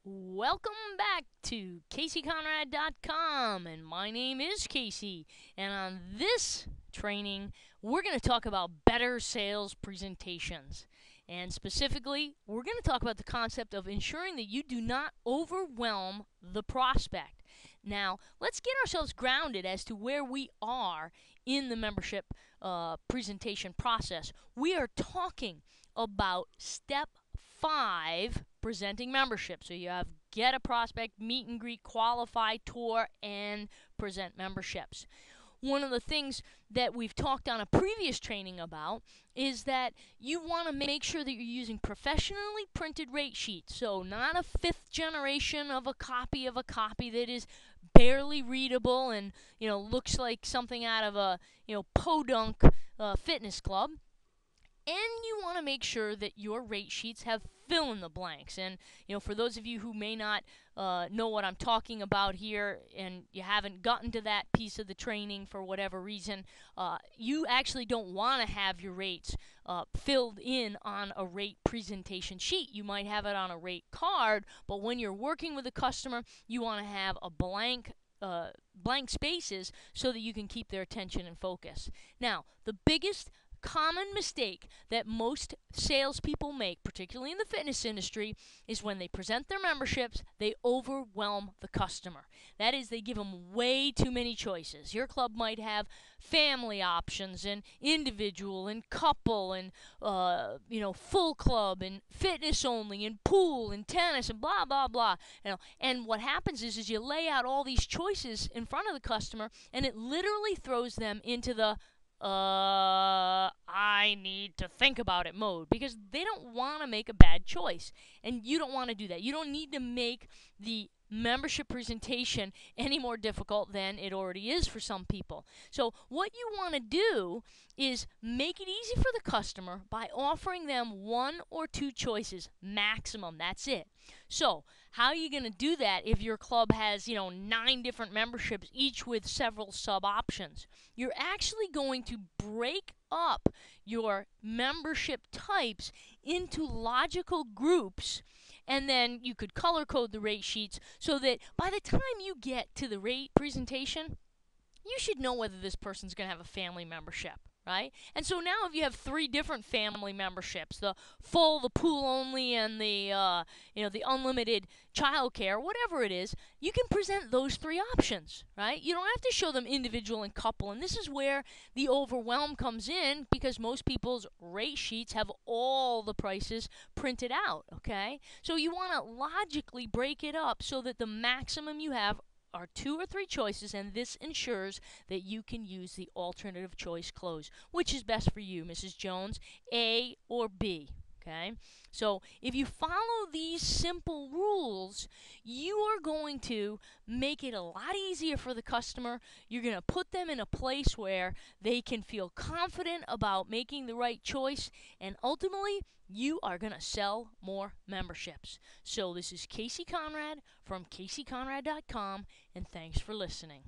Welcome back to CaseyConrad.com, and my name is Casey. And on this training, we're going to talk about better sales presentations. And specifically, we're going to talk about the concept of ensuring that you do not overwhelm the prospect. Now, let's get ourselves grounded as to where we are in the membership presentation process. We are talking about step 5 presenting membership. So you have get a prospect, meet and greet, qualify, tour, and present memberships. One of the things that we've talked on a previous training about is that you want to make sure that you're using professionally printed rate sheets. So not a fifth generation of a copy that is barely readable and looks like something out of a podunk fitness club. And you want to make sure that your rate sheets have fill in the blanks. And for those of you who may not know what I'm talking about here, and you haven't gotten to that piece of the training for whatever reason, you actually don't want to have your rates filled in on a rate presentation sheet. You might have it on a rate card, but when you're working with a customer, you want to have a blank spaces so that you can keep their attention and focus. Now, the biggest common mistake that most salespeople make, particularly in the fitness industry, is when they present their memberships, they overwhelm the customer. That is, they give them way too many choices. Your club might have family options and individual and couple and full club and fitness only and pool and tennis and blah blah blah. And what happens is you lay out all these choices in front of the customer, and it literally throws them into the I need to think about it mode, because they don't want to make a bad choice, and you don't want to do that. You don't need to make the membership presentation any more difficult than it already is for some people. So what you want to do is make it easy for the customer by offering them one or two choices maximum. That's it. So how are you going to do that if your club has 9 different memberships, each with several sub options? You're actually going to break up your membership types into logical groups, and then you could color code the rate sheets so that by the time you get to the rate presentation, you should know whether this person's going to have a family membership, right? And so now if you have 3 different family memberships, the full, the pool only, and the unlimited childcare, whatever it is, you can present those 3 options, right? You don't have to show them individual and couple. And this is where the overwhelm comes in, because most people's rate sheets have all the prices printed out, okay? So you want to logically break it up so that the maximum you have are 2 or 3 choices, and this ensures that you can use the alternative choice close. Which is best for you, Mrs. Jones, A or B? Okay? So if you follow these simple rules, you are going to make it a lot easier for the customer. You're going to put them in a place where they can feel confident about making the right choice, and ultimately, you are going to sell more memberships. So this is Casey Conrad from CaseyConrad.com, and thanks for listening.